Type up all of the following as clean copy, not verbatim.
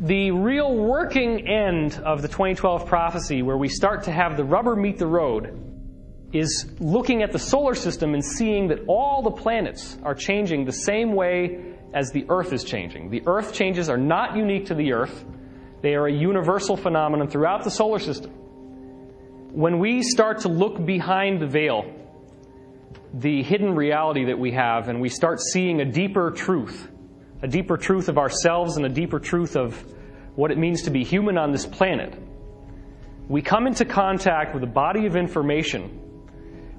The real working end of the 2012 prophecy, where we start to have the rubber meet the road, is looking at the solar system and seeing that all the planets are changing the same way as the Earth is changing. The Earth changes are not unique to the Earth. They are a universal phenomenon throughout the solar system. When we start to look behind the veil, the hidden reality that we have, and we start seeing a deeper truth of ourselves and a deeper truth of what it means to be human on this planet, we come into contact with a body of information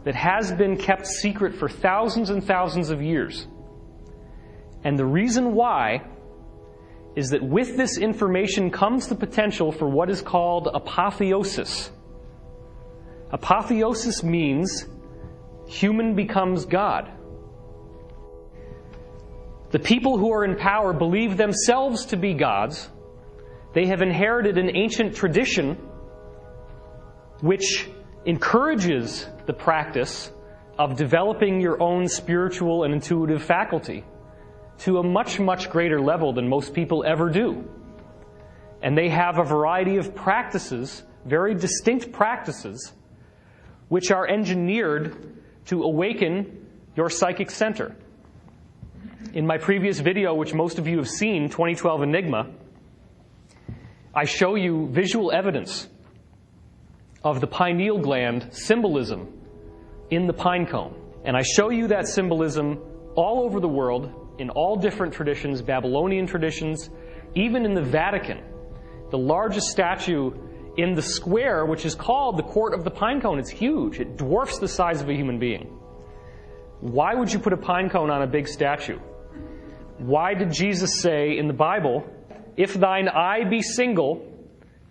that has been kept secret for thousands and thousands of years. And the reason why is that with this information comes the potential for what is called apotheosis. Apotheosis means human becomes God. The people who are in power believe themselves to be gods. They have inherited an ancient tradition which encourages the practice of developing your own spiritual and intuitive faculty to a much, much greater level than most people ever do. And they have a variety of practices, very distinct practices, which are engineered to awaken your psychic center. In my previous video, which most of you have seen, 2012 Enigma, I show you visual evidence of the pineal gland symbolism in the pine cone. And I show you that symbolism all over the world, in all different traditions, Babylonian traditions, even in the Vatican. The largest statue in the square, which is called the Court of the Pine Cone, it's huge. It dwarfs the size of a human being. Why would you put a pine cone on a big statue? Why did Jesus say in the Bible, "If thine eye be single,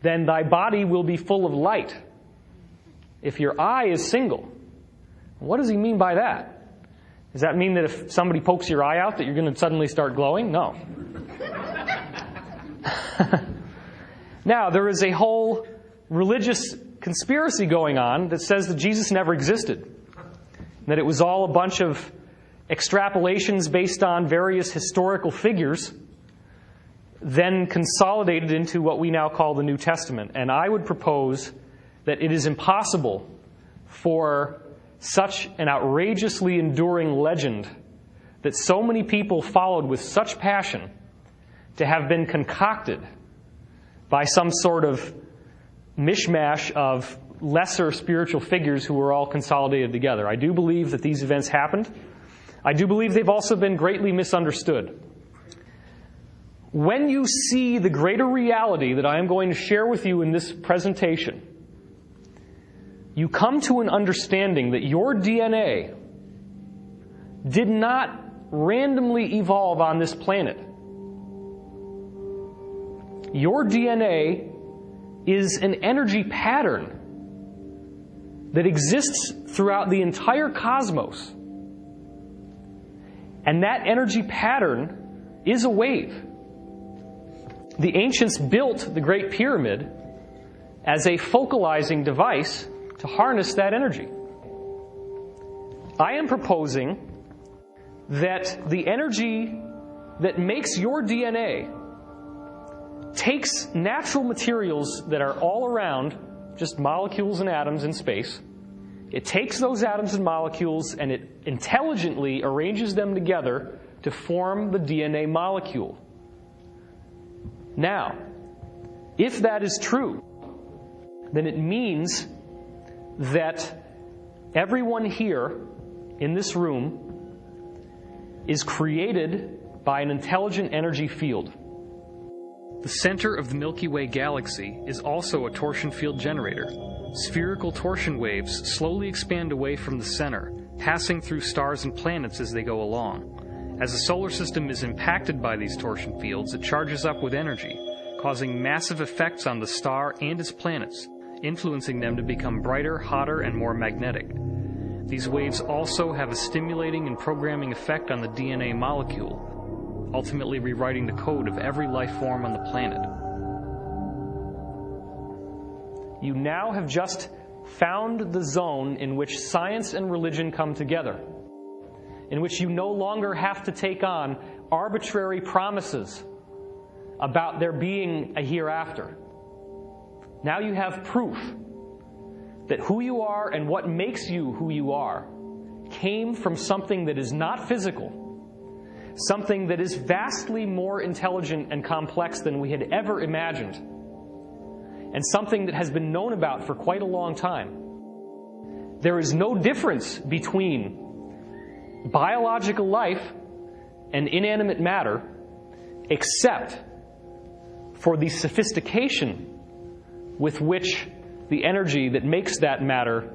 then thy body will be full of light"? If your eye is single, what does he mean by that? Does that mean that if somebody pokes your eye out that you're going to suddenly start glowing? No. Now, there is a whole religious conspiracy going on that says that Jesus never existed, that it was all a bunch of extrapolations based on various historical figures, then consolidated into what we now call the New Testament. And I would propose that it is impossible for such an outrageously enduring legend that so many people followed with such passion to have been concocted by some sort of mishmash of lesser spiritual figures who were all consolidated together. I do believe that these events happened. I do believe they've also been greatly misunderstood. When you see the greater reality that I am going to share with you in this presentation, you come to an understanding that your DNA did not randomly evolve on this planet. Your DNA is an energy pattern that exists throughout the entire cosmos. And that energy pattern is a wave. The ancients built the Great Pyramid as a focalizing device to harness that energy. I am proposing that the energy that makes your DNA takes natural materials that are all around, just molecules and atoms in space. It takes those atoms and molecules and it intelligently arranges them together to form the DNA molecule. Now, if that is true, then it means that everyone here in this room is created by an intelligent energy field. The center of the Milky Way galaxy is also a torsion field generator. Spherical torsion waves slowly expand away from the center, passing through stars and planets as they go along. As the solar system is impacted by these torsion fields, it charges up with energy, causing massive effects on the star and its planets, influencing them to become brighter, hotter, and more magnetic. These waves also have a stimulating and programming effect on the DNA molecule, ultimately rewriting the code of every life form on the planet. You now have just found the zone in which science and religion come together, in which you no longer have to take on arbitrary promises about there being a hereafter. Now you have proof that who you are and what makes you who you are came from something that is not physical, something that is vastly more intelligent and complex than we had ever imagined, and something that has been known about for quite a long time. There is no difference between biological life and inanimate matter except for the sophistication with which the energy that makes that matter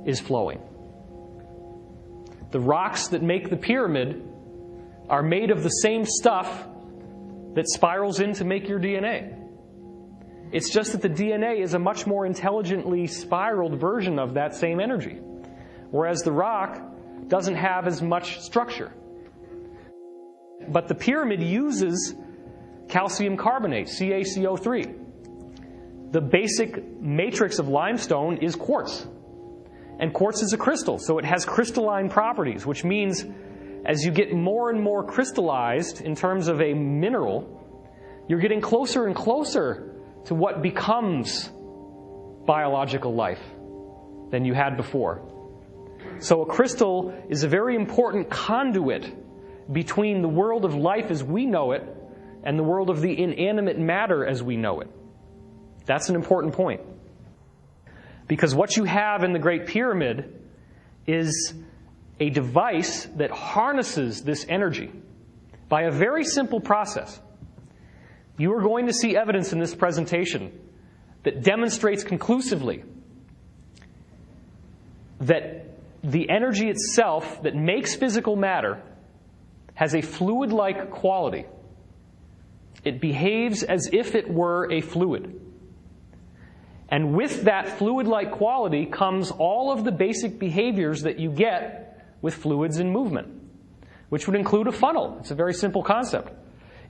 is flowing. The rocks that make the pyramid are made of the same stuff that spirals in to make your DNA. It's just that the DNA is a much more intelligently spiraled version of that same energy, whereas the rock doesn't have as much structure. But the pyramid uses calcium carbonate, CaCO3. The basic matrix of limestone is quartz. And quartz is a crystal, so it has crystalline properties, which means as you get more and more crystallized in terms of a mineral, you're getting closer and closer to what becomes biological life than you had before. So a crystal is a very important conduit between the world of life as we know it and the world of the inanimate matter as we know it. That's an important point. Because what you have in the Great Pyramid is a device that harnesses this energy by a very simple process. You are going to see evidence in this presentation that demonstrates conclusively that the energy itself that makes physical matter has a fluid-like quality. It behaves as if it were a fluid. And with that fluid-like quality comes all of the basic behaviors that you get with fluids in movement, which would include a funnel. It's a very simple concept.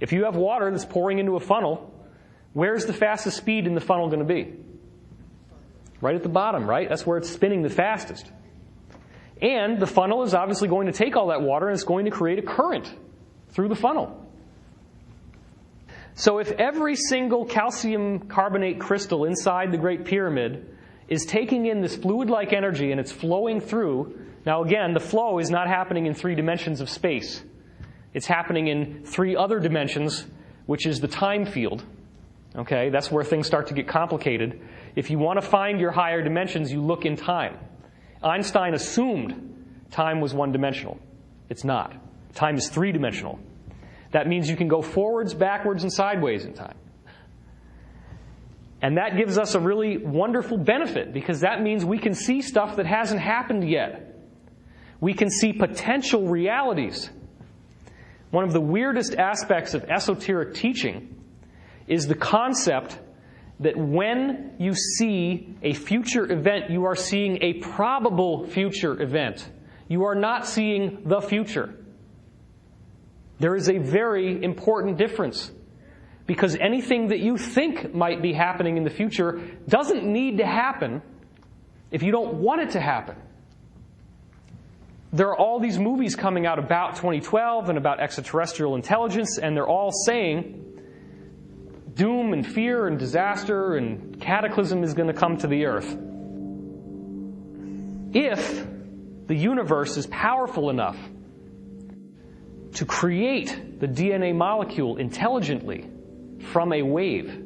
If you have water that's pouring into a funnel, where's the fastest speed in the funnel going to be? Right at the bottom, right? That's where it's spinning the fastest. And the funnel is obviously going to take all that water and it's going to create a current through the funnel. So if every single calcium carbonate crystal inside the Great Pyramid is taking in this fluid-like energy and it's flowing through, now again, the flow is not happening in 3 dimensions of space. It's happening in 3 other dimensions, which is the time field. Okay, that's where things start to get complicated. If you want to find your higher dimensions, you look in time. Einstein assumed time was 1-dimensional. It's not. Time is 3-dimensional. That means you can go forwards, backwards, and sideways in time. And that gives us a really wonderful benefit, because that means we can see stuff that hasn't happened yet. We can see potential realities. One of the weirdest aspects of esoteric teaching is the concept that when you see a future event, you are seeing a probable future event. You are not seeing the future. There is a very important difference, because anything that you think might be happening in the future doesn't need to happen if you don't want it to happen. There are all these movies coming out about 2012 and about extraterrestrial intelligence, and they're all saying doom and fear and disaster and cataclysm is going to come to the earth. If the universe is powerful enough to create the DNA molecule intelligently from a wave,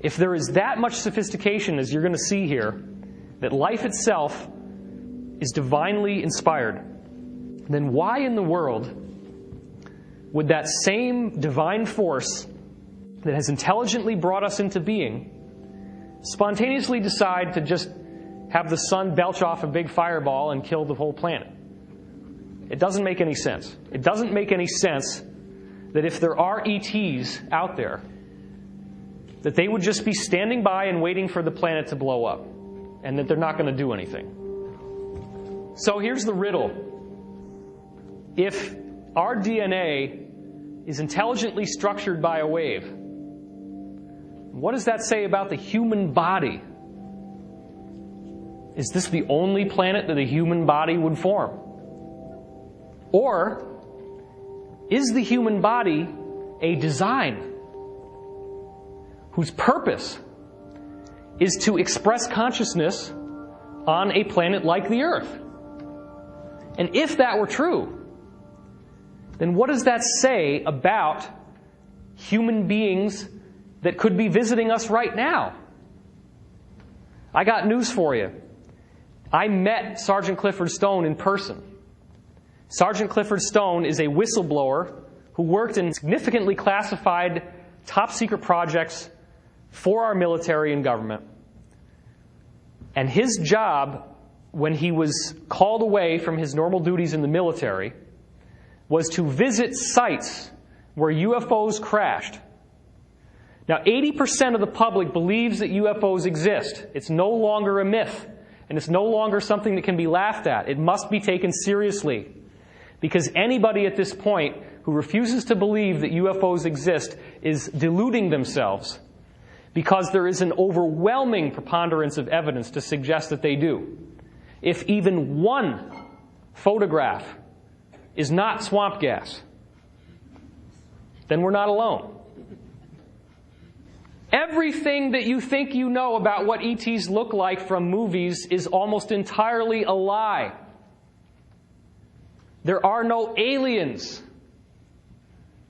if there is that much sophistication, as you're going to see here, that life itself is divinely inspired, then why in the world would that same divine force that has intelligently brought us into being spontaneously decide to just have the sun belch off a big fireball and kill the whole planet? It doesn't make any sense. It doesn't make any sense that if there are ETs out there, that they would just be standing by and waiting for the planet to blow up, and that they're not going to do anything. So here's the riddle. If our DNA is intelligently structured by a wave, what does that say about the human body? Is this the only planet that a human body would form? Or is the human body a design whose purpose is to express consciousness on a planet like the Earth. And if that were true, then what does that say about human beings that could be visiting us right now? I got news for you. I met Sergeant Clifford Stone in person. Sergeant Clifford Stone is a whistleblower who worked in significantly classified top-secret projects for our military and government. And his job, when he was called away from his normal duties in the military, was to visit sites where UFOs crashed. Now, 80% of the public believes that UFOs exist. It's no longer a myth, and it's no longer something that can be laughed at. It must be taken seriously, because anybody at this point who refuses to believe that UFOs exist is deluding themselves, because there is an overwhelming preponderance of evidence to suggest that they do. If even one photograph is not swamp gas, then we're not alone. Everything that you think you know about what ETs look like from movies is almost entirely a lie. There are no aliens.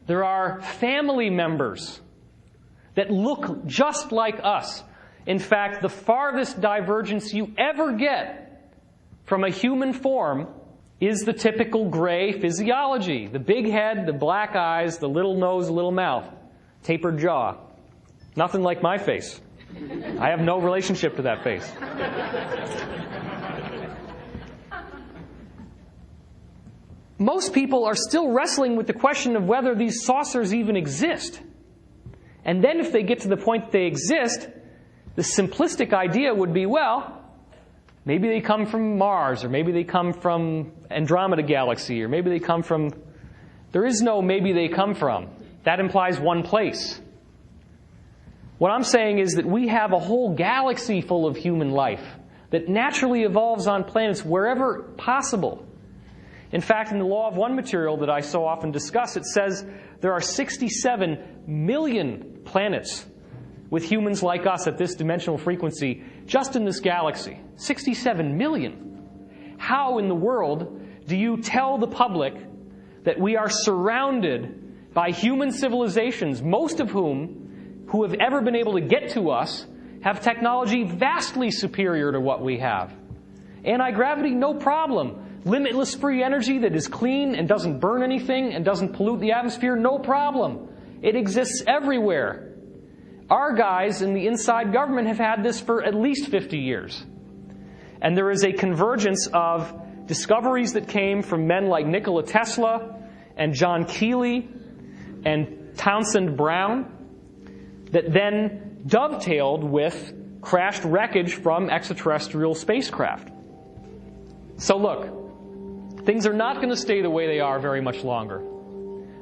There are family members that look just like us. In fact, the farthest divergence you ever get from a human form is the typical gray physiology. The big head, the black eyes, the little nose, little mouth, tapered jaw. Nothing like my face. I have no relationship to that face. Most people are still wrestling with the question of whether these saucers even exist. And then if they get to the point that they exist, the simplistic idea would be, well, maybe they come from Mars, or maybe they come from Andromeda Galaxy, or maybe they come from... There is no maybe they come from. That implies one place. What I'm saying is that we have a whole galaxy full of human life that naturally evolves on planets wherever possible. In fact, in the Law of One material that I so often discuss, it says there are 67 million planets with humans like us at this dimensional frequency just in this galaxy. 67 million. How in the world do you tell the public that we are surrounded by human civilizations, most of whom who have ever been able to get to us have technology vastly superior to what we have? Anti-gravity, no problem. Limitless free energy that is clean and doesn't burn anything and doesn't pollute the atmosphere, no problem. It exists everywhere. Our guys in the inside government have had this for at least 50 years. And there is a convergence of discoveries that came from men like Nikola Tesla and John Keely and Townsend Brown that then dovetailed with crashed wreckage from extraterrestrial spacecraft. So look, things are not going to stay the way they are very much longer.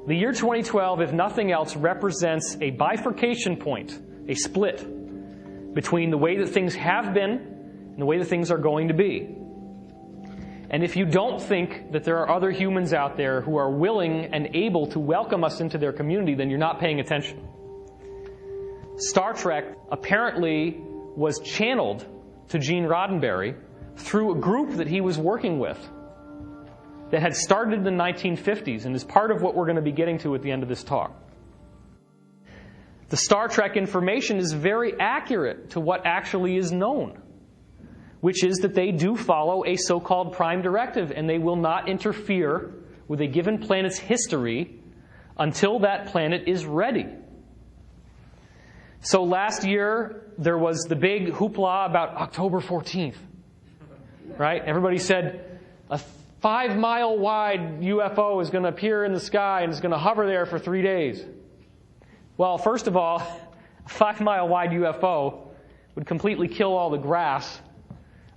The year 2012, if nothing else, represents a bifurcation point, a split between the way that things have been and the way that things are going to be. And if you don't think that there are other humans out there who are willing and able to welcome us into their community, then you're not paying attention. Star Trek apparently was channeled to Gene Roddenberry through a group that he was working with that had started in the 1950s and is part of what we're going to be getting to at the end of this talk. The Star Trek information is very accurate to what actually is known, which is that they do follow a so-called prime directive, and they will not interfere with a given planet's history until that planet is ready. So last year, there was the big hoopla about October 14th, right? Everybody said a 5-mile wide UFO is going to appear in the sky and it's going to hover there for 3 days. Well, first of all, a 5-mile wide UFO would completely kill all the grass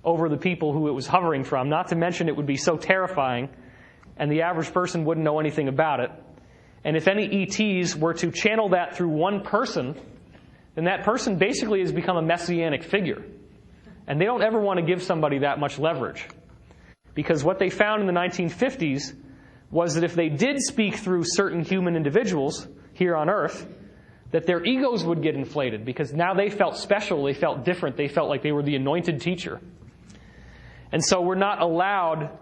over the people who it was hovering from, not to mention it would be so terrifying and the average person wouldn't know anything about it. And if any ETs were to channel that through one person, then that person basically has become a messianic figure. And they don't ever want to give somebody that much leverage. Because what they found in the 1950s was that if they did speak through certain human individuals, here on earth, that their egos would get inflated because now they felt special, they felt different, they felt like they were the anointed teacher. And so we're not allowed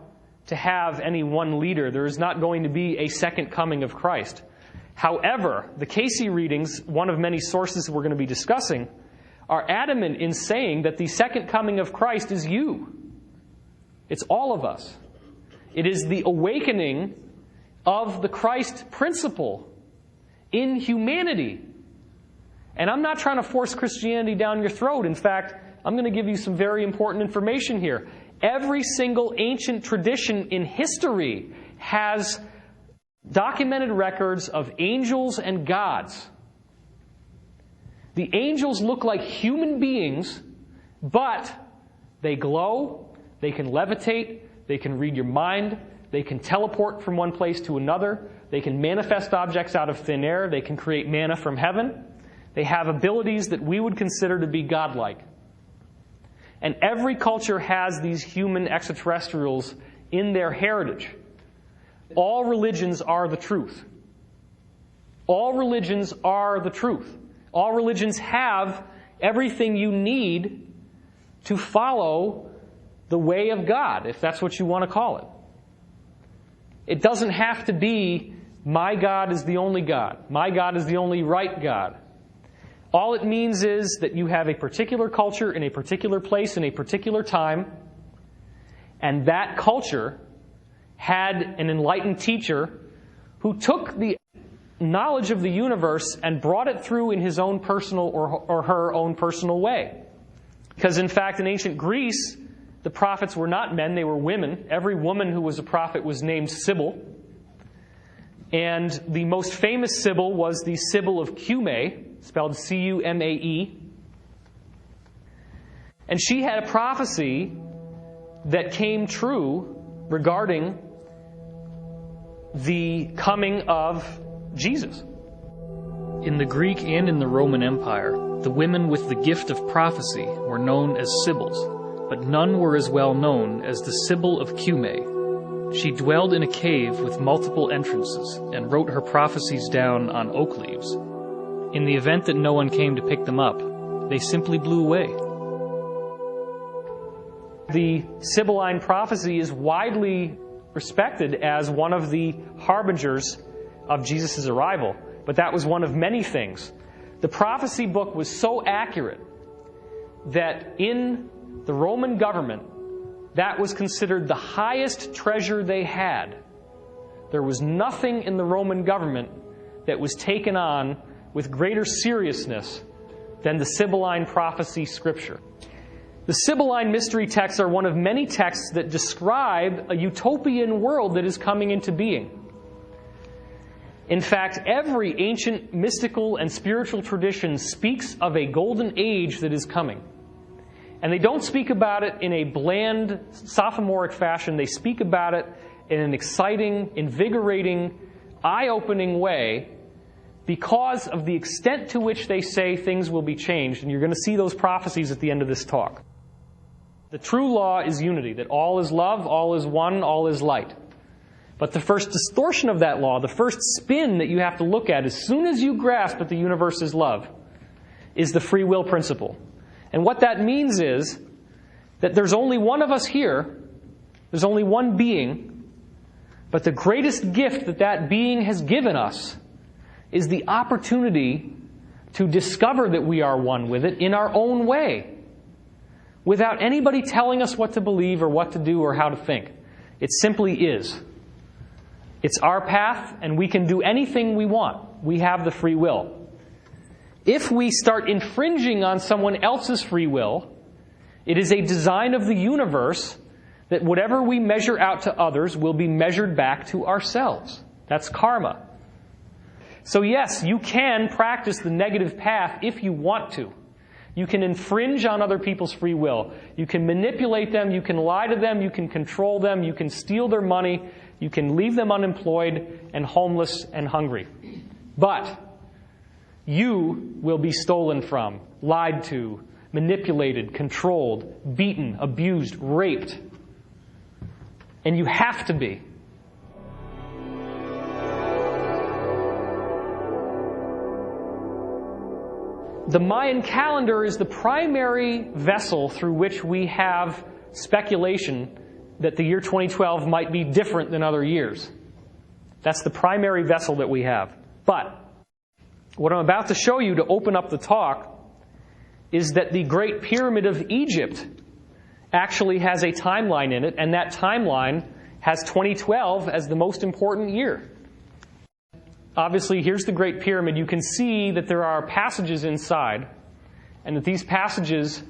to have any one leader. There is not going to be a second coming of Christ. However, the Casey readings, one of many sources we're going to be discussing, are adamant in saying that the second coming of Christ is you. It's all of us. It is the awakening of the Christ principle in humanity. And I'm not trying to force Christianity down your throat. In fact, I'm going to give you some very important information here. Every single ancient tradition in history has documented records of angels and gods. The angels look like human beings, but they glow, they can levitate, they can read your mind, they can teleport from one place to another, they can manifest objects out of thin air, they can create manna from heaven. They have abilities that we would consider to be godlike. And every culture has these human extraterrestrials in their heritage. All religions are the truth. All religions are the truth. All religions have everything you need to follow the way of God, if that's what you want to call it. It doesn't have to be, my God is the only God. My God is the only right God. All it means is that you have a particular culture in a particular place in a particular time, and that culture had an enlightened teacher who took the knowledge of the universe and brought it through in his own personal or her own personal way. Because in fact, in ancient Greece, the prophets were not men, they were women. Every woman who was a prophet was named Sibyl. And the most famous Sibyl was the Sibyl of Cumae, spelled C-U-M-A-E. And she had a prophecy that came true regarding the coming of Jesus. In the Greek and in the Roman Empire, the women with the gift of prophecy were known as Sibyls, but none were as well known as the Sibyl of Cumae. She dwelled in a cave with multiple entrances and wrote her prophecies down on oak leaves. In the event that no one came to pick them up, they simply blew away. The Sibylline prophecy is widely respected as one of the harbingers of Jesus' arrival, but that was one of many things. The prophecy book was so accurate that in the Roman government, that was considered the highest treasure they had. There was nothing in the Roman government that was taken on with greater seriousness than the Sibylline prophecy scripture. The Sibylline mystery texts are one of many texts that describe a utopian world that is coming into being. In fact, every ancient mystical and spiritual tradition speaks of a golden age that is coming. And they don't speak about it in a bland, sophomoric fashion. They speak about it in an exciting, invigorating, eye-opening way because of the extent to which they say things will be changed. And you're going to see those prophecies at the end of this talk. The true law is unity, that all is love, all is one, all is light. But the first distortion of that law, the first spin that you have to look at as soon as you grasp that the universe is love, is the free will principle. And what that means is that there's only one of us here, there's only one being, but the greatest gift that that being has given us is the opportunity to discover that we are one with it in our own way, without anybody telling us what to believe or what to do or how to think. It simply is. It's our path, and we can do anything we want. We have the free will. If we start infringing on someone else's free will, it is a design of the universe that whatever we measure out to others will be measured back to ourselves. That's karma. So yes, you can practice the negative path if you want to. You can infringe on other people's free will. You can manipulate them. You can lie to them. You can control them. You can steal their money. You can leave them unemployed and homeless and hungry. But you will be stolen from, lied to, manipulated, controlled, beaten, abused, raped. And you have to be. The Mayan calendar is the primary vessel through which we have speculation that the year 2012 might be different than other years. That's the primary vessel that we have. But what I'm about to show you to open up the talk is that the Great Pyramid of Egypt actually has a timeline in it, and that timeline has 2012 as the most important year. Obviously, here's the Great Pyramid. You can see that there are passages inside, and that these passages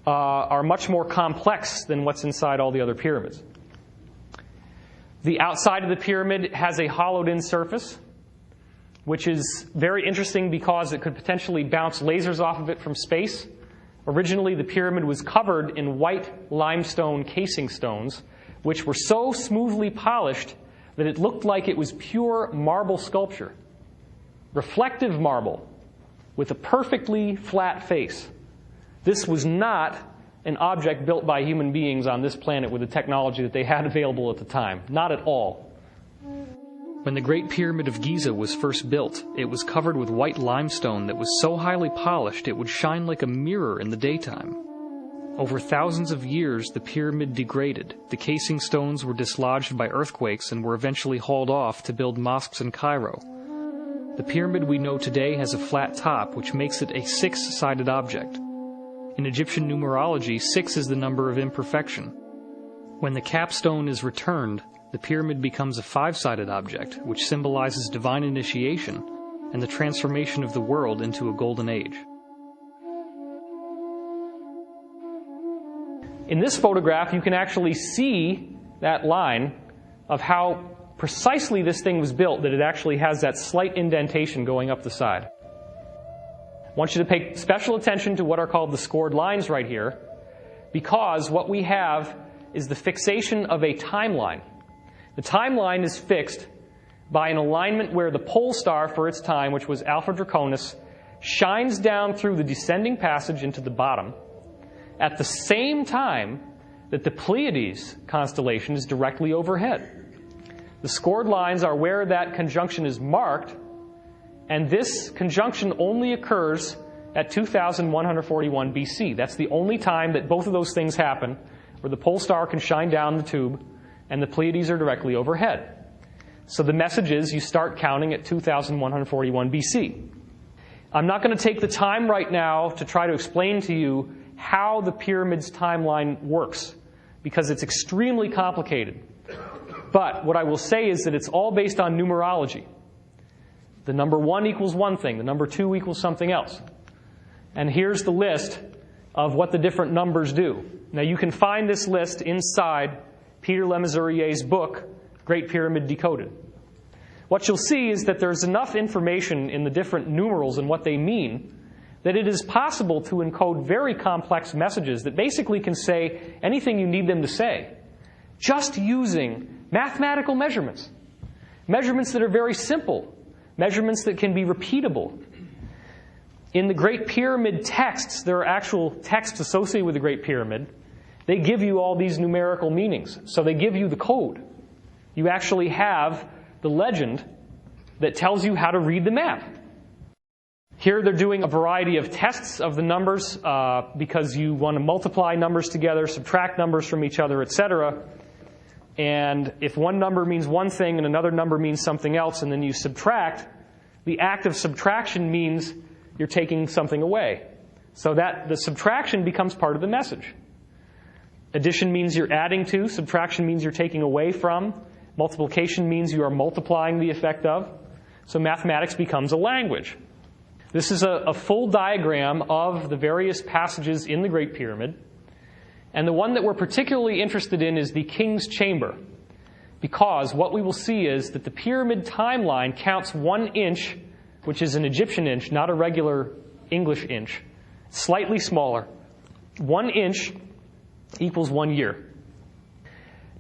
are much more complex than what's inside all the other pyramids. The outside of the pyramid has a hollowed-in surface, which is very interesting because it could potentially bounce lasers off of it from space. Originally, the pyramid was covered in white limestone casing stones, which were so smoothly polished that it looked like it was pure marble sculpture. Reflective marble with a perfectly flat face. This was not an object built by human beings on this planet with the technology that they had available at the time. Not at all. When the Great Pyramid of Giza was first built, it was covered with white limestone that was so highly polished it would shine like a mirror in the daytime. Over thousands of years, the pyramid degraded. The casing stones were dislodged by earthquakes and were eventually hauled off to build mosques in Cairo. The pyramid we know today has a flat top, which makes it a six-sided object. In Egyptian numerology, 6 is the number of imperfection. When the capstone is returned, the pyramid becomes a 5-sided object, which symbolizes divine initiation and the transformation of the world into a golden age. In this photograph, you can actually see that line of how precisely this thing was built, that it actually has that slight indentation going up the side. I want you to pay special attention to what are called the scored lines right here, because what we have is the fixation of a timeline. The timeline is fixed by an alignment where the pole star for its time, which was Alpha Draconis, shines down through the descending passage into the bottom at the same time that the Pleiades constellation is directly overhead. The scored lines are where that conjunction is marked, and this conjunction only occurs at 2141 BC. That's the only time that both of those things happen, where the pole star can shine down the tube and the Pleiades are directly overhead. So the message is you start counting at 2141 BC. I'm not going to take the time right now to try to explain to you how the pyramid's timeline works, because it's extremely complicated. But what I will say is that it's all based on numerology. The number 1 equals one thing, the number 2 equals something else. And here's the list of what the different numbers do. Now you can find this list inside Peter Lemesurier's book, Great Pyramid Decoded. What you'll see is that there's enough information in the different numerals and what they mean that it is possible to encode very complex messages that basically can say anything you need them to say, just using mathematical measurements. Measurements that are very simple, measurements that can be repeatable. In the Great Pyramid texts, there are actual texts associated with the Great Pyramid. They give you all these numerical meanings. So they give you the code. You actually have the legend that tells you how to read the map. Here they're doing a variety of tests of the numbers because you want to multiply numbers together, subtract numbers from each other, etc. And if one number means one thing and another number means something else, and then you subtract, the act of subtraction means you're taking something away. So that the subtraction becomes part of the message. Addition means you're adding to, subtraction means you're taking away from, multiplication means you are multiplying the effect of. So mathematics becomes a language. This is a full diagram of the various passages in the Great Pyramid. And the one that we're particularly interested in is the King's Chamber, because what we will see is that the pyramid timeline counts 1 inch, which is an Egyptian inch, not a regular English inch, slightly smaller. 1 inch equals 1 year.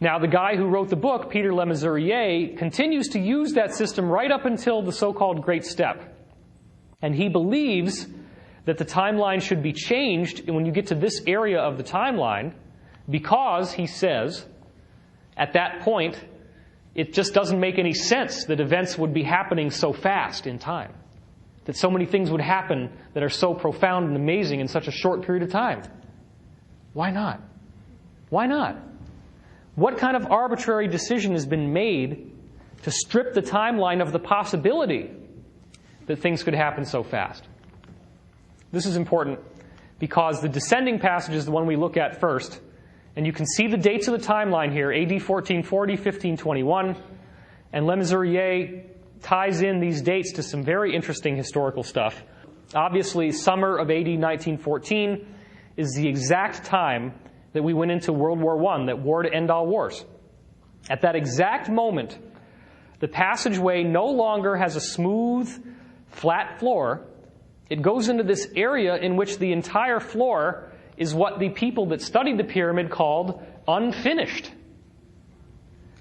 Now, the guy who wrote the book, Peter Lemesurier, continues to use that system right up until the so-called Great Step. And he believes that the timeline should be changed when you get to this area of the timeline, because, he says, at that point, it just doesn't make any sense that events would be happening so fast in time. that so many things would happen that are so profound and amazing in such a short period of time? Why not? Why not? What kind of arbitrary decision has been made to strip the timeline of the possibility that things could happen so fast? This is important because the descending passage is the one we look at first. And you can see the dates of the timeline here, AD 1440, 1521. And Le Mesurier ties in these dates to some very interesting historical stuff. Obviously, summer of AD 1914 is the exact time that we went into World War I, that war to end all wars. At that exact moment, the passageway no longer has a smooth, flat floor. It goes into this area in which the entire floor is what the people that studied the pyramid called unfinished.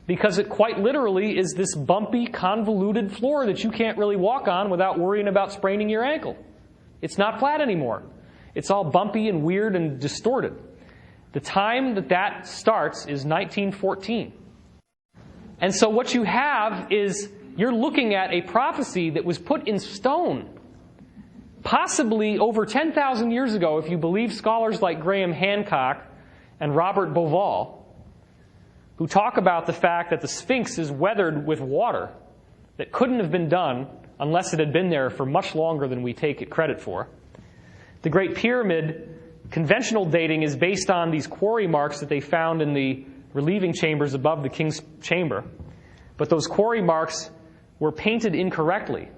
Because it quite literally is this bumpy, convoluted floor that you can't really walk on without worrying about spraining your ankle. It's not flat anymore. It's all bumpy and weird and distorted. The time that starts is 1914. And so what you have is you're looking at a prophecy that was put in stone possibly over 10,000 years ago, if you believe scholars like Graham Hancock and Robert Bauval, who talk about the fact that the Sphinx is weathered with water that couldn't have been done unless it had been there for much longer than we take it credit for. The Great Pyramid, conventional dating is based on these quarry marks that they found in the relieving chambers above the king's chamber. But those quarry marks were painted incorrectly.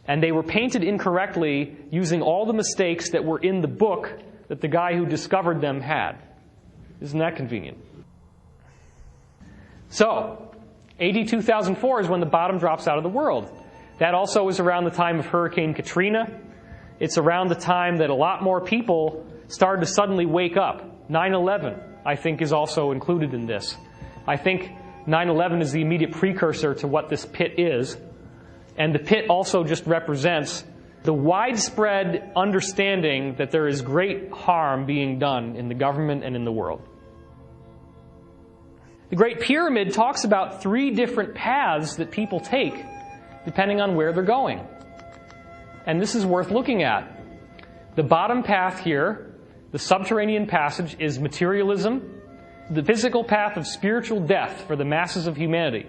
And they were painted incorrectly using all the mistakes that were in the book that the guy who discovered them had. Isn't that convenient? So, AD 2004 is when the bottom drops out of the world. That also is around the time of Hurricane Katrina. It's around the time that a lot more people started to suddenly wake up. 9/11, I think, is also included in this. I think 9/11 is the immediate precursor to what this pit is. And the pit also just represents the widespread understanding that there is great harm being done in the government and in the world. The Great Pyramid talks about 3 different paths that people take depending on where they're going. And this is worth looking at. The bottom path here, the subterranean passage, is materialism, the physical path of spiritual death for the masses of humanity.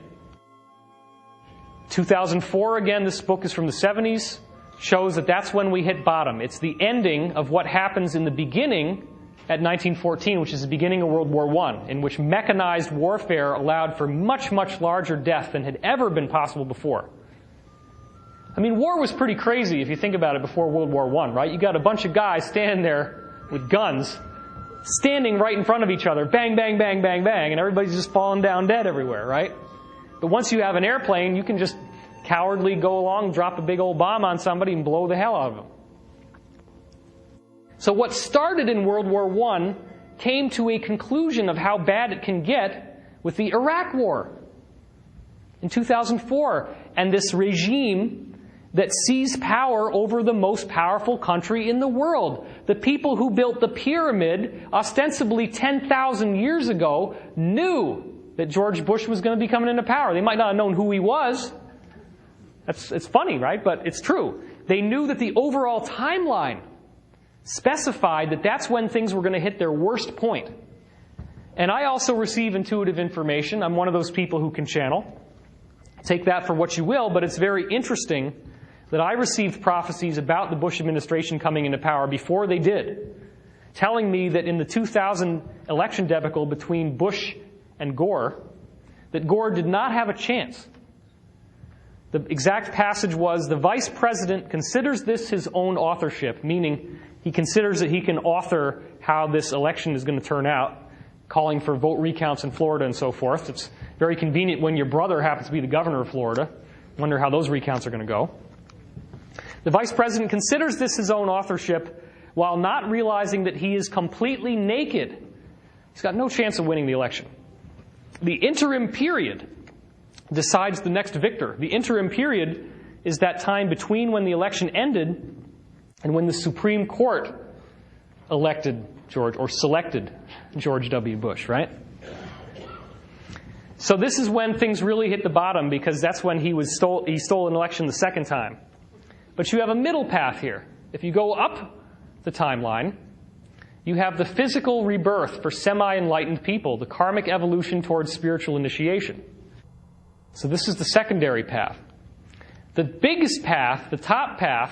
2004, again, this book is from the 70s, shows that that's when we hit bottom. It's the ending of what happens in the beginning at 1914, which is the beginning of World War I, in which mechanized warfare allowed for much, much larger death than had ever been possible before. I mean, war was pretty crazy if you think about it before World War I, right? You got a bunch of guys standing there with guns, standing right in front of each other, bang, bang, bang, bang, bang, and everybody's just falling down dead everywhere, right? But once you have an airplane, you can just cowardly go along, drop a big old bomb on somebody, and blow the hell out of them. So what started in World War I came to a conclusion of how bad it can get with the Iraq War in 2004, and this regime that seized power over the most powerful country in the world. The people who built the pyramid, ostensibly 10,000 years ago, knew that George Bush was going to be coming into power. They might not have known who he was. It's funny, right? But it's true. They knew that the overall timeline specified that that's when things were going to hit their worst point. And I also receive intuitive information. I'm one of those people who can channel. Take that for what you will, but it's very interesting that I received prophecies about the Bush administration coming into power before they did, telling me that in the 2000 election debacle between Bush and Gore, that Gore did not have a chance. The exact passage was, the vice president considers this his own authorship, meaning he considers that he can author how this election is going to turn out, calling for vote recounts in Florida and so forth. It's very convenient when your brother happens to be the governor of Florida. Wonder how those recounts are going to go. The vice president considers this his own authorship while not realizing that he is completely naked. He's got no chance of winning the election. The interim period decides the next victor. The interim period is that time between when the election ended and when the Supreme Court selected George W. Bush, right? So this is when things really hit the bottom, because that's when he stole an election the second time. But you have a middle path here. If you go up the timeline, you have the physical rebirth for semi-enlightened people, the karmic evolution towards spiritual initiation. So this is the secondary path. The biggest path, the top path,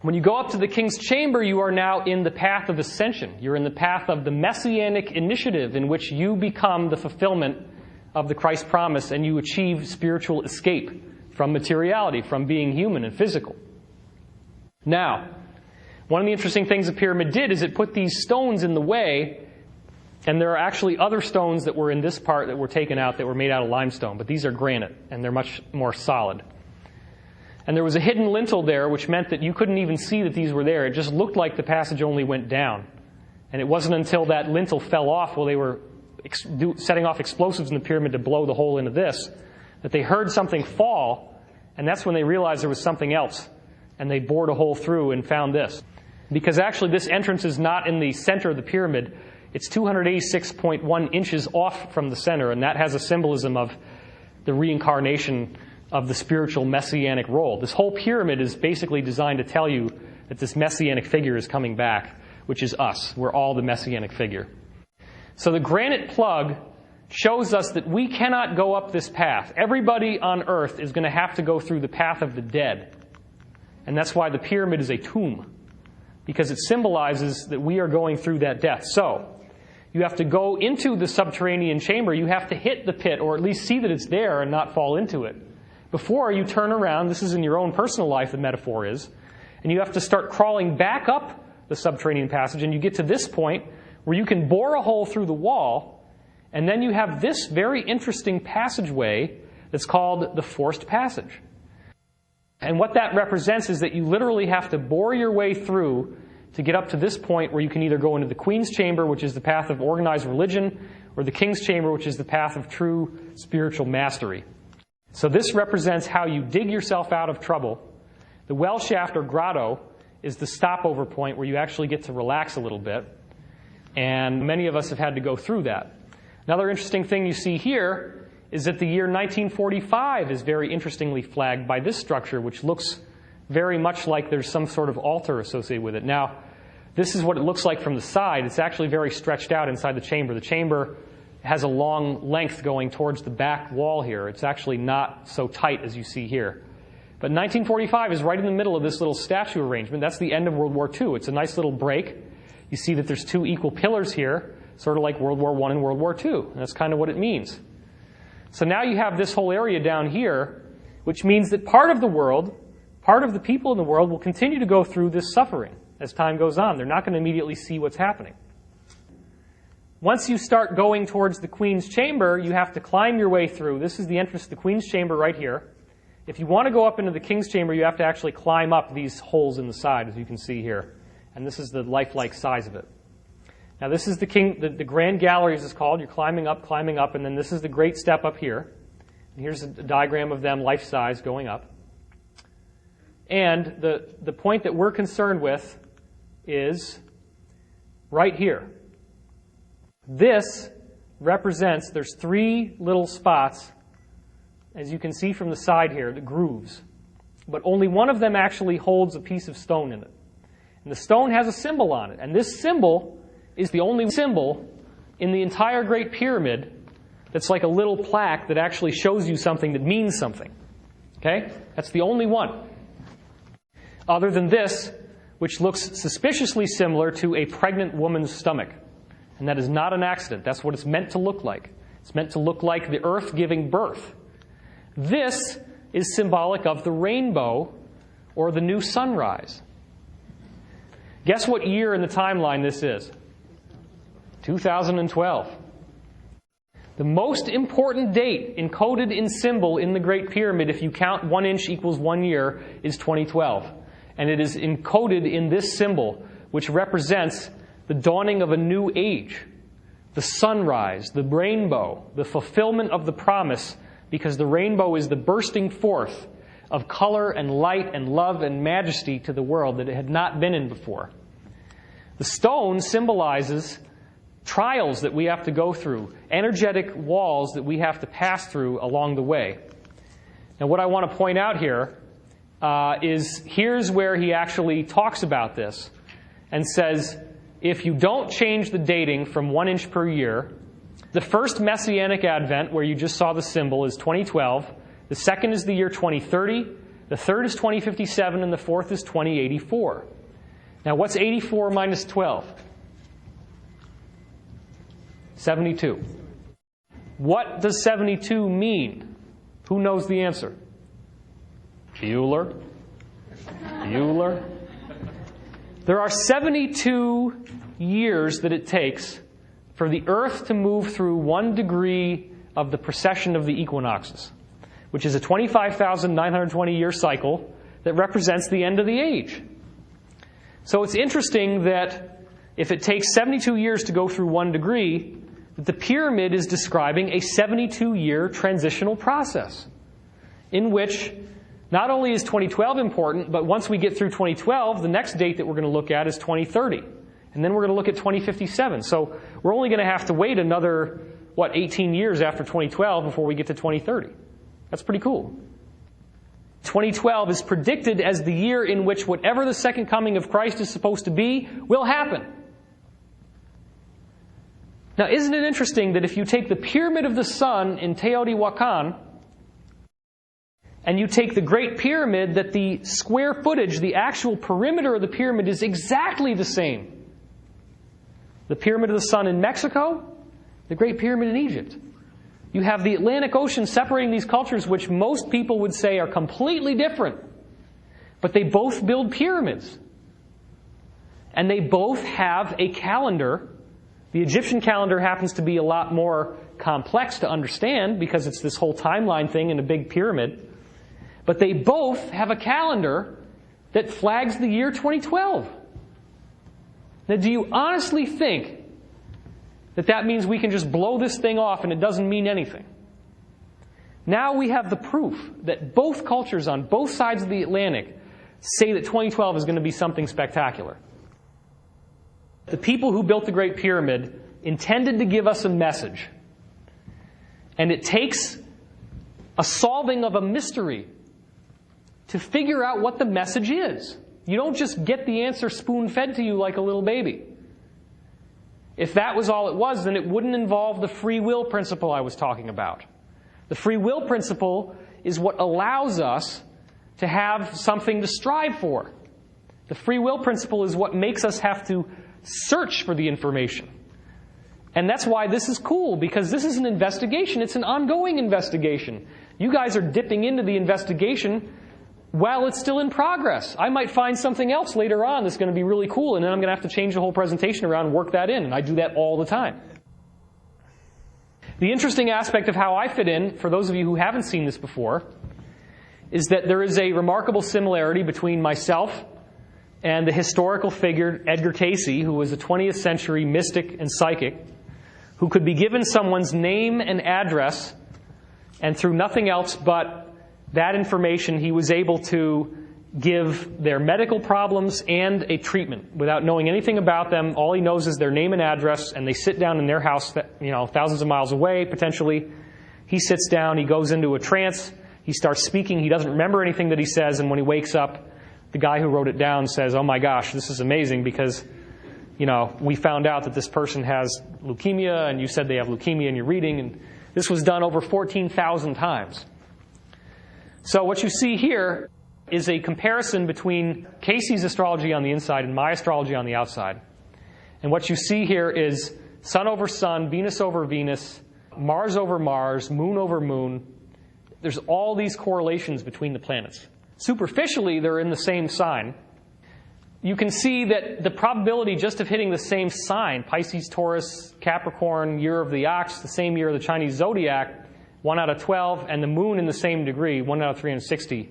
when you go up to the king's chamber, you are now in the path of ascension. You're in the path of the messianic initiative in which you become the fulfillment of the Christ promise and you achieve spiritual escape from materiality, from being human and physical. Now, one of the interesting things the pyramid did is it put these stones in the way, and there are actually other stones that were in this part that were taken out that were made out of limestone, but these are granite, and they're much more solid. And there was a hidden lintel there, which meant that you couldn't even see that these were there. It just looked like the passage only went down. And it wasn't until that lintel fell off while they were setting off explosives in the pyramid to blow the hole into this, that they heard something fall, and that's when they realized there was something else. And they bored a hole through and found this. Because actually this entrance is not in the center of the pyramid. It's 286.1 inches off from the center, and that has a symbolism of the reincarnation of the spiritual messianic role. This whole pyramid is basically designed to tell you that this messianic figure is coming back, which is us. We're all the messianic figure. So the granite plug shows us that we cannot go up this path. Everybody on earth is going to have to go through the path of the dead. And that's why the pyramid is a tomb, because it symbolizes that we are going through that death. So you have to go into the subterranean chamber. You have to hit the pit, or at least see that it's there and not fall into it. Before you turn around, this is in your own personal life, the metaphor is, and you have to start crawling back up the subterranean passage, and you get to this point where you can bore a hole through the wall, and then you have this very interesting passageway that's called the forced passage. And what that represents is that you literally have to bore your way through to get up to this point where you can either go into the Queen's Chamber, which is the path of organized religion, or the King's Chamber, which is the path of true spiritual mastery. So this represents how you dig yourself out of trouble. The well shaft or grotto is the stopover point where you actually get to relax a little bit. And many of us have had to go through that. Another interesting thing you see here is that the year 1945 is very interestingly flagged by this structure, which looks very much like there's some sort of altar associated with it. Now, this is what it looks like from the side. It's actually very stretched out inside the chamber. The chamber has a long length going towards the back wall here. It's actually not so tight as you see here. But 1945 is right in the middle of this little statue arrangement. That's the end of World War II. It's a nice little break. You see that there's two equal pillars here, sort of like World War I and World War II. And that's kind of what it means. So now you have this whole area down here, which means that part of the world, part of the people in the world will continue to go through this suffering as time goes on. They're not going to immediately see what's happening. Once you start going towards the Queen's Chamber, you have to climb your way through. This is the entrance to the Queen's Chamber right here. If you want to go up into the King's Chamber, you have to actually climb up these holes in the side, as you can see here. And this is the lifelike size of it. Now this is the Grand Gallery, as it's called. You're climbing up, and then this is the great step up here. And here's a diagram of them life-size going up. And the point that we're concerned with is right here. This represents, there's three little spots, as you can see from the side here, the grooves. But only one of them actually holds a piece of stone in it. And the stone has a symbol on it. And this symbol is the only symbol in the entire Great Pyramid that's like a little plaque that actually shows you something that means something. Okay? That's the only one. Other than this, which looks suspiciously similar to a pregnant woman's stomach. And that is not an accident. That's what it's meant to look like. It's meant to look like the earth giving birth. This is symbolic of the rainbow or the new sunrise. Guess what year in the timeline this is? 2012. The most important date encoded in symbol in the Great Pyramid, if you count 1 inch equals 1 year, is 2012. And it is encoded in this symbol, which represents the dawning of a new age, the sunrise, the rainbow, the fulfillment of the promise, because the rainbow is the bursting forth of color and light and love and majesty to the world that it had not been in before. The stone symbolizes trials that we have to go through, energetic walls that we have to pass through along the way. Now, what I want to point out here here's where he actually talks about this and says, if you don't change the dating from 1 inch per year, the first Messianic Advent, where you just saw the symbol, is 2012. The second is the year 2030. The third is 2057, and the fourth is 2084. Now, what's 84 minus 12? 72. What does 72 mean? Who knows the answer? Bueller? Bueller? There are 72 years that it takes for the Earth to move through 1 degree of the precession of the equinoxes, which is a 25,920-year cycle that represents the end of the age. So it's interesting that if it takes 72 years to go through 1 degree, that the pyramid is describing a 72-year transitional process in which not only is 2012 important, but once we get through 2012, the next date that we're going to look at is 2030. And then we're going to look at 2057. So we're only going to have to wait another, 18 years after 2012 before we get to 2030. That's pretty cool. 2012 is predicted as the year in which whatever the second coming of Christ is supposed to be will happen. Now, isn't it interesting that if you take the Pyramid of the Sun in Teotihuacan, and you take the Great Pyramid, that the square footage, the actual perimeter of the pyramid is exactly the same. The Pyramid of the Sun in Mexico, the Great Pyramid in Egypt. You have the Atlantic Ocean separating these cultures, which most people would say are completely different. But they both build pyramids. And they both have a calendar. The Egyptian calendar happens to be a lot more complex to understand because it's this whole timeline thing in a big pyramid. But they both have a calendar that flags the year 2012. Now, do you honestly think that that means we can just blow this thing off and it doesn't mean anything? Now we have the proof that both cultures on both sides of the Atlantic say that 2012 is going to be something spectacular. The people who built the Great Pyramid intended to give us a message. And it takes a solving of a mystery to figure out what the message is. You don't just get the answer spoon-fed to you like a little baby. If that was all it was, then it wouldn't involve the free will principle I was talking about. The free will principle is what allows us to have something to strive for. The free will principle is what makes us have to search for the information. And that's why this is cool, because this is an investigation. It's an ongoing investigation. You guys are dipping into the investigation while it's still in progress. I might find something else later on that's going to be really cool, and then I'm going to have to change the whole presentation around and work that in, and I do that all the time. The interesting aspect of how I fit in, for those of you who haven't seen this before, is that there is a remarkable similarity between myself and the historical figure Edgar Cayce, who was a 20th century mystic and psychic, who could be given someone's name and address, and through nothing else but that information, he was able to give their medical problems and a treatment without knowing anything about them. All he knows is their name and address, and they sit down in their house, thousands of miles away, potentially. He sits down, he goes into a trance, he starts speaking, he doesn't remember anything that he says, and when he wakes up, the guy who wrote it down says, "Oh my gosh, this is amazing because, we found out that this person has leukemia, and you said they have leukemia in your reading," and this was done over 14,000 times. So what you see here is a comparison between Cayce's astrology on the inside and my astrology on the outside. And what you see here is Sun over Sun, Venus over Venus, Mars over Mars, Moon over Moon. There's all these correlations between the planets. Superficially, they're in the same sign. You can see that the probability just of hitting the same sign, Pisces, Taurus, Capricorn, year of the ox, the same year of the Chinese zodiac, 1 out of 12, and the moon in the same degree, 1 out of 360.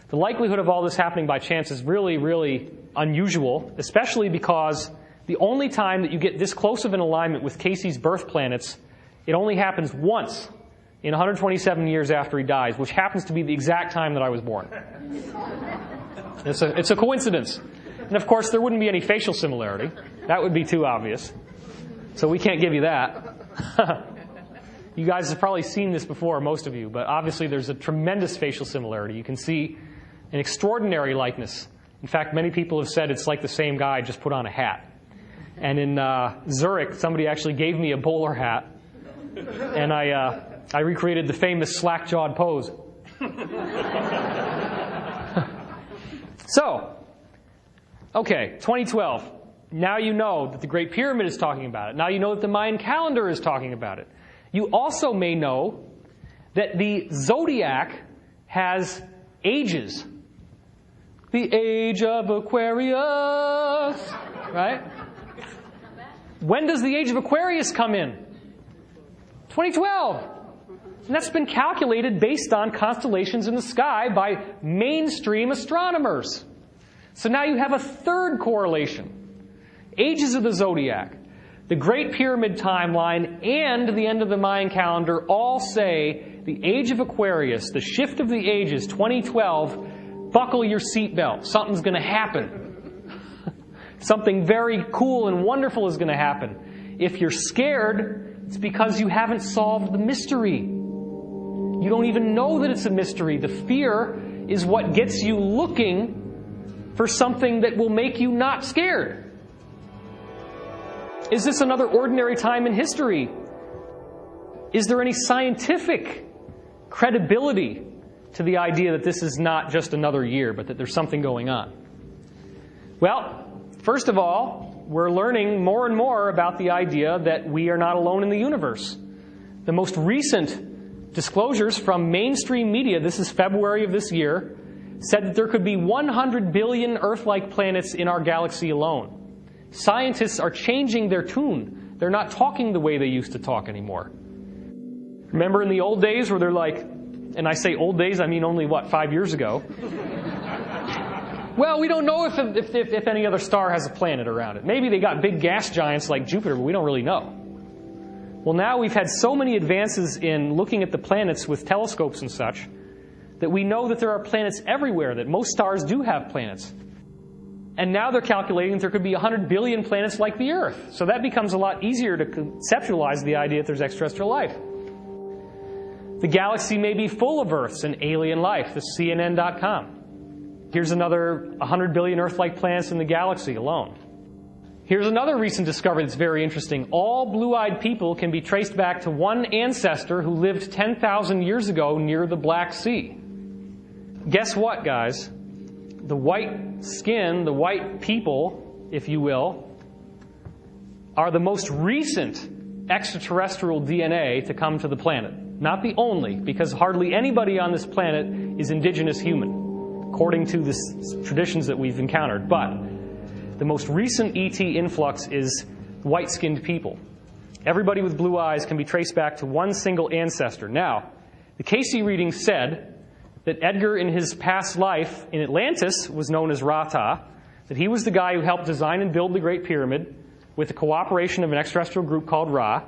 The likelihood of all this happening by chance is really, really unusual, especially because the only time that you get this close of an alignment with Cayce's birth planets, it only happens once in 127 years after he dies, which happens to be the exact time that I was born. It's a coincidence. And of course, there wouldn't be any facial similarity. That would be too obvious. So we can't give you that. You guys have probably seen this before, most of you, but obviously there's a tremendous facial similarity. You can see An extraordinary likeness. In fact, many people have said it's like the same guy, just put on a hat. And in Zurich, somebody actually gave me a bowler hat, and I recreated the famous slack-jawed pose. So, okay, 2012. Now you know that the Great Pyramid is talking about it. Now you know that the Mayan calendar is talking about it. You also may know that the zodiac has ages. The age of Aquarius, right? When does the age of Aquarius come in? 2012. And that's been calculated based on constellations in the sky by mainstream astronomers. So now you have a third correlation. Ages of the zodiac, the Great Pyramid timeline, and the end of the Mayan calendar all say the age of Aquarius, the shift of the ages, 2012, buckle your seatbelt. Something's going to happen. Something very cool and wonderful is going to happen. If you're scared, it's because you haven't solved the mystery. You don't even know that it's a mystery. The fear is what gets you looking for something that will make you not scared. Is this another ordinary time in history? Is there any scientific credibility to the idea that this is not just another year, but that there's something going on? Well, first of all, we're learning more and more about the idea that we are not alone in the universe. The most recent disclosures from mainstream media, this is February of this year, said that there could be 100 billion Earth-like planets in our galaxy alone. Scientists are changing their tune. They're not talking the way they used to talk anymore. Remember in the old days where they're like, and I say old days, I mean only, 5 years ago? Well, we don't know if any other star has a planet around it. Maybe they got big gas giants like Jupiter, but we don't really know. Well, now we've had so many advances in looking at the planets with telescopes and such that we know that there are planets everywhere, that most stars do have planets. And now they're calculating that there could be 100 billion planets like the Earth. So that becomes a lot easier to conceptualize the idea that there's extraterrestrial life. The galaxy may be full of Earths and alien life. This is CNN.com. Here's another 100 billion Earth-like planets in the galaxy alone. Here's another recent discovery that's very interesting. All blue-eyed people can be traced back to one ancestor who lived 10,000 years ago near the Black Sea. Guess what, guys? The white skin, the white people, if you will, are the most recent extraterrestrial DNA to come to the planet. Not the only, because hardly anybody on this planet is indigenous human, according to the traditions that we've encountered. But the most recent ET influx is white-skinned people. Everybody with blue eyes can be traced back to one single ancestor. Now, the Casey reading said that Edgar, in his past life in Atlantis, was known as Ra-Ta, that he was the guy who helped design and build the Great Pyramid with the cooperation of an extraterrestrial group called Ra,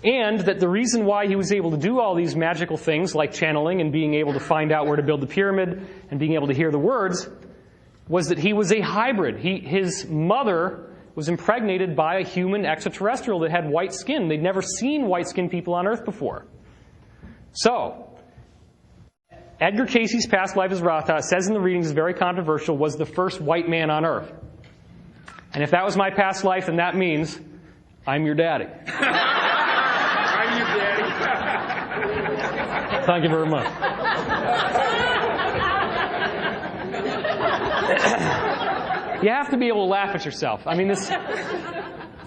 and that the reason why he was able to do all these magical things like channeling and being able to find out where to build the pyramid and being able to hear the words was that he was a hybrid. His mother was impregnated by a human extraterrestrial that had white skin. They'd never seen white-skinned people on Earth before. So, Edgar Casey's past life as Ra-Ta, it says in the readings, is very controversial, was the first white man on Earth. And if that was my past life, then that means I'm your daddy. I'm your daddy. Thank you very much. You have to be able to laugh at yourself. I mean,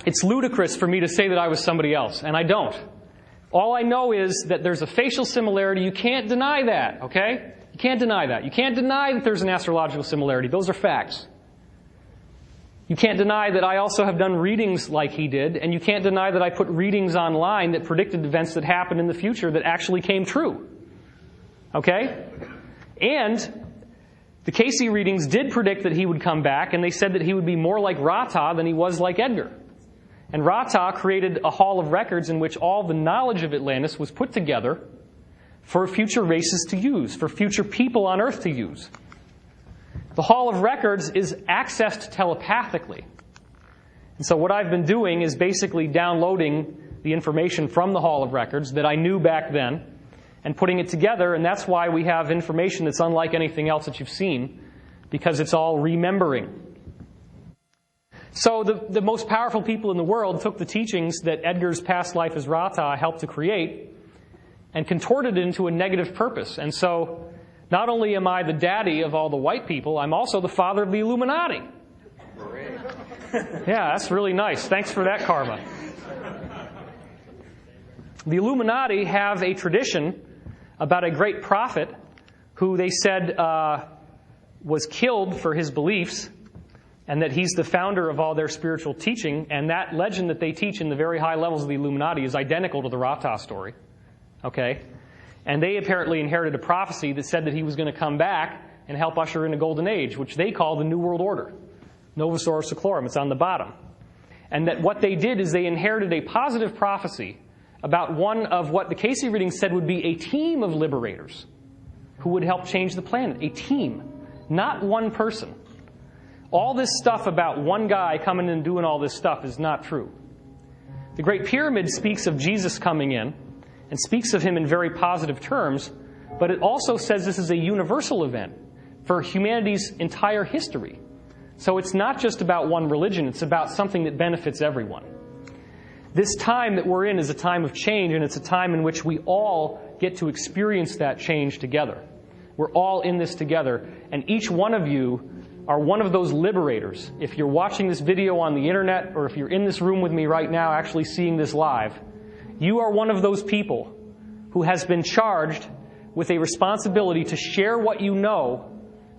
it's ludicrous for me to say that I was somebody else, and I don't. All I know is that there's a facial similarity. You can't deny that, okay? You can't deny that. You can't deny that there's an astrological similarity. Those are facts. You can't deny that I also have done readings like he did, and you can't deny that I put readings online that predicted events that happened in the future that actually came true. Okay? And the Casey readings did predict that he would come back, and they said that he would be more like Ra-Ta than he was like Edgar. And Ra-Ta created a hall of records in which all the knowledge of Atlantis was put together for future races to use, for future people on Earth to use. The hall of records is accessed telepathically. And so what I've been doing is basically downloading the information from the hall of records that I knew back then and putting it together, and that's why we have information that's unlike anything else that you've seen, because it's all remembering. So the most powerful people in the world took the teachings that Edgar's past life as Rata helped to create and contorted it into a negative purpose. And so not only am I the daddy of all the white people, I'm also the father of the Illuminati. Yeah, that's really nice. Thanks for that, karma. The Illuminati have a tradition about a great prophet who they said was killed for his beliefs, and that he's the founder of all their spiritual teaching. And that legend that they teach in the very high levels of the Illuminati is identical to the Rata story. Okay? And they apparently inherited a prophecy that said that he was going to come back and help usher in a golden age, which they call the New World Order. Novus Ordo Seclorum. It's on the bottom. And that what they did is they inherited a positive prophecy about one of what the Casey reading said would be a team of liberators who would help change the planet. A team, not one person. All this stuff about one guy coming in and doing all this stuff is not true. The Great Pyramid speaks of Jesus coming in and speaks of him in very positive terms, but it also says this is a universal event for humanity's entire history. So it's not just about one religion, it's about something that benefits everyone. This time that we're in is a time of change, and it's a time in which we all get to experience that change together. We're all in this together, and each one of you are one of those liberators. If you're watching this video on the internet, or if you're in this room with me right now actually seeing this live, you are one of those people who has been charged with a responsibility to share what you know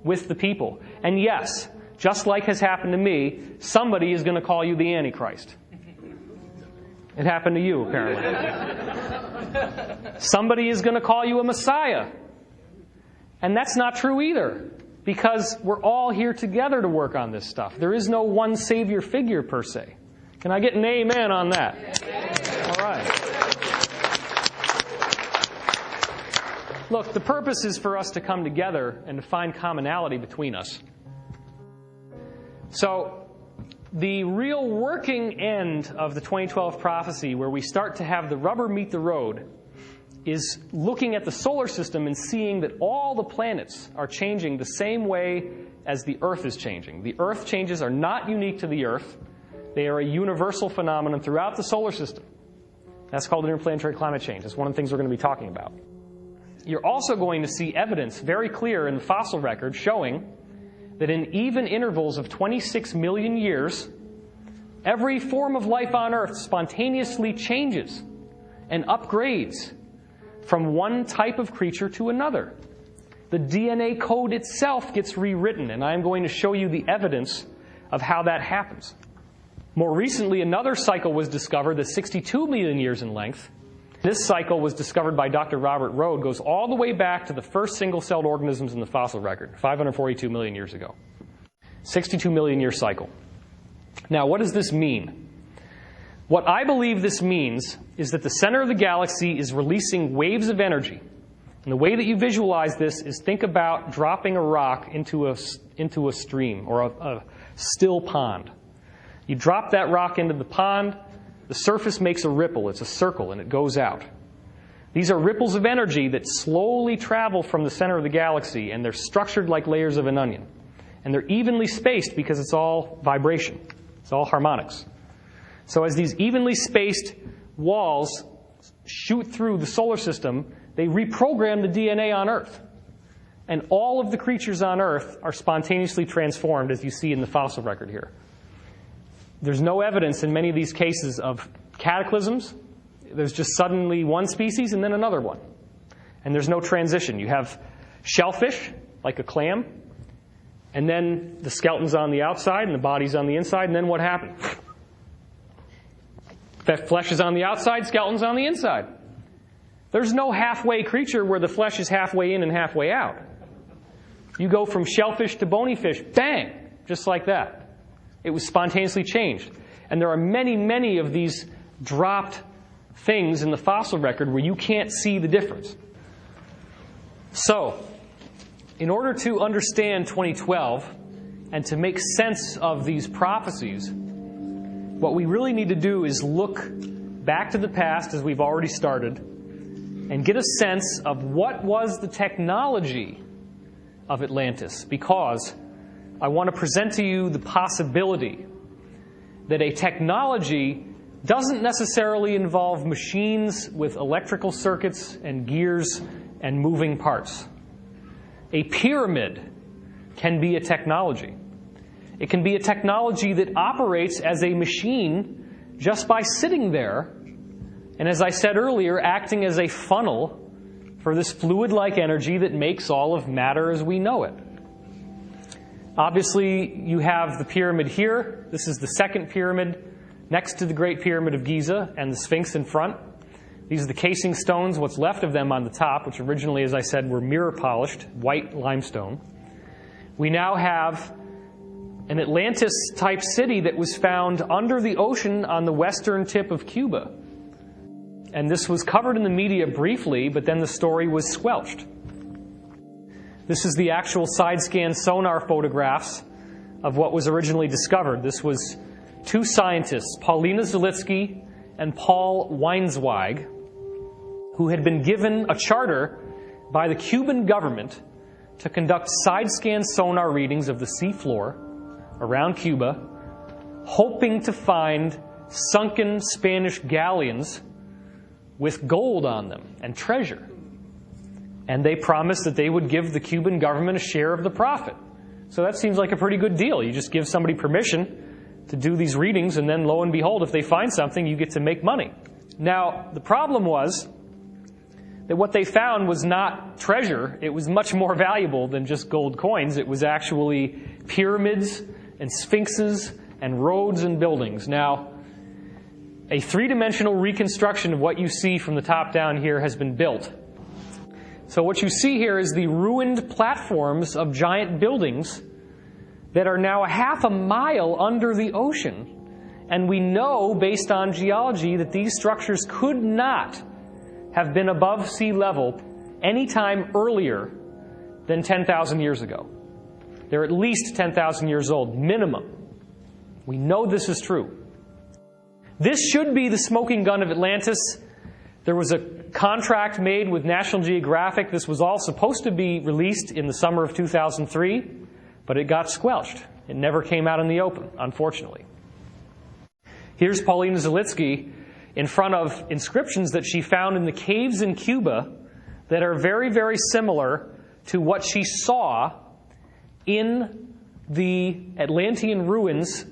with the people. And yes, just like has happened to me, somebody is going to call you the Antichrist. It happened to you, apparently. Somebody is going to call you a Messiah. And that's not true either, because we're all here together to work on this stuff. There is no one savior figure, per se. Can I get an amen on that? All right. Look, the purpose is for us to come together and to find commonality between us. So, the real working end of the 2012 prophecy, where we start to have the rubber meet the road, is looking at the solar system and seeing that all the planets are changing the same way as the Earth is changing. The Earth changes are not unique to the Earth. They are a universal phenomenon throughout the solar system. That's called interplanetary climate change. That's one of the things we're going to be talking about. You're also going to see evidence very clear in the fossil record showing that in even intervals of 26 million years, every form of life on Earth spontaneously changes and upgrades from one type of creature to another. The DNA code itself gets rewritten, and I'm going to show you the evidence of how that happens. More recently, another cycle was discovered that's 62 million years in length. This cycle was discovered by Dr. Robert Rode, goes all the way back to the first single-celled organisms in the fossil record, 542 million years ago. 62 million year cycle. Now, what does this mean? What I believe this means is that the center of the galaxy is releasing waves of energy. And the way that you visualize this is think about dropping a rock into a stream or a still pond. You drop that rock into the pond, the surface makes a ripple. It's a circle, and it goes out. These are ripples of energy that slowly travel from the center of the galaxy, and they're structured like layers of an onion. And they're evenly spaced because it's all vibration. It's all harmonics. So as these evenly spaced walls shoot through the solar system, they reprogram the DNA on Earth. And all of the creatures on Earth are spontaneously transformed, as you see in the fossil record here. There's no evidence in many of these cases of cataclysms. There's just suddenly one species and then another one. And there's no transition. You have shellfish, like a clam, and then the skeleton's on the outside and the body's on the inside, and then what happened? That flesh is on the outside, skeleton's on the inside. There's no halfway creature where the flesh is halfway in and halfway out. You go from shellfish to bony fish, bang, just like that. It was spontaneously changed. And there are many, many of these dropped things in the fossil record where you can't see the difference. So, in order to understand 2012 and to make sense of these prophecies, what we really need to do is look back to the past, as we've already started, and get a sense of what was the technology of Atlantis, because I want to present to you the possibility that a technology doesn't necessarily involve machines with electrical circuits and gears and moving parts. A pyramid can be a technology. It can be a technology that operates as a machine just by sitting there, and as I said earlier, acting as a funnel for this fluid-like energy that makes all of matter as we know it. Obviously, you have the pyramid here. This is the second pyramid next to the Great Pyramid of Giza and the Sphinx in front. These are the casing stones, what's left of them on the top, which originally, as I said, were mirror-polished, white limestone. We now have an Atlantis-type city that was found under the ocean on the western tip of Cuba. And this was covered in the media briefly, but then the story was squelched. This is the actual side-scan sonar photographs of what was originally discovered. This was two scientists, Paulina Zalitsky and Paul Weinsweig, who had been given a charter by the Cuban government to conduct side-scan sonar readings of the seafloor around Cuba, hoping to find sunken Spanish galleons with gold on them and treasure. And they promised that they would give the Cuban government a share of the profit. So that seems like a pretty good deal. You just give somebody permission to do these readings, and then lo and behold, if they find something, you get to make money. Now, the problem was that what they found was not treasure. It was much more valuable than just gold coins. It was actually pyramids and sphinxes and roads and buildings. Now, a three-dimensional reconstruction of what you see from the top down here has been built. So what you see here is the ruined platforms of giant buildings that are now a half a mile under the ocean. And we know, based on geology, that these structures could not have been above sea level any time earlier than 10,000 years ago. They're at least 10,000 years old, minimum. We know this is true. This should be the smoking gun of Atlantis. There was a contract made with National Geographic. This was all supposed to be released in the summer of 2003, but it got squelched. It never came out in the open, unfortunately. Here's Paulina Zalitsky in front of inscriptions that she found in the caves in Cuba that are very, very similar to what she saw in the Atlantean ruins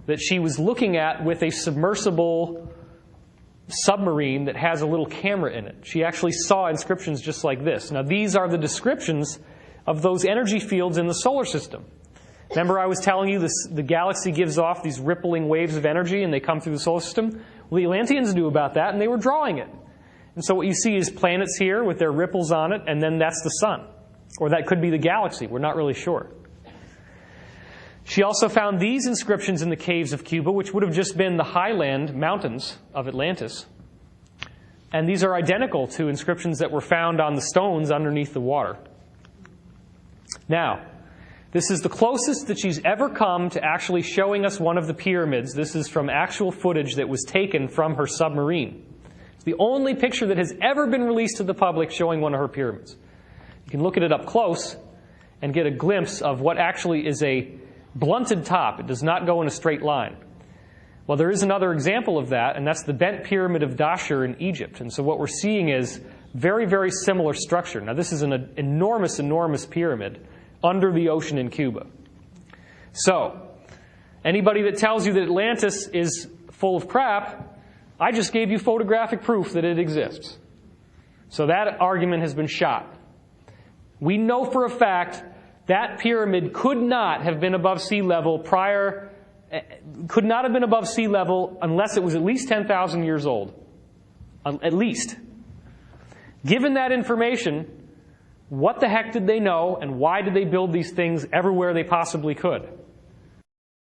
that she was looking at with a submersible submarine that has a little camera in it. She actually saw inscriptions just like this. Now, these are the descriptions of those energy fields in the solar system. Remember I was telling you the galaxy gives off these rippling waves of energy and they come through the solar system? Well, the Atlanteans knew about that and they were drawing it. And so what you see is planets here with their ripples on it, and then that's the sun. Or that could be the galaxy. We're not really sure. She also found these inscriptions in the caves of Cuba, which would have just been the highland mountains of Atlantis. And these are identical to inscriptions that were found on the stones underneath the water. Now, this is the closest that she's ever come to actually showing us one of the pyramids. This is from actual footage that was taken from her submarine. It's the only picture that has ever been released to the public showing one of her pyramids. You can look at it up close and get a glimpse of what actually is a blunted top. It does not go in a straight line. Well, there is another example of that, and that's the bent pyramid of Dahshur in Egypt. And so what we're seeing is very, very similar structure. Now, this is an enormous, enormous pyramid under the ocean in Cuba. So, anybody that tells you that Atlantis is full of crap, I just gave you photographic proof that it exists. So that argument has been shot. We know for a fact that pyramid could not have been above sea level unless it was at least 10,000 years old. At least. Given that information, what the heck did they know, and why did they build these things everywhere they possibly could?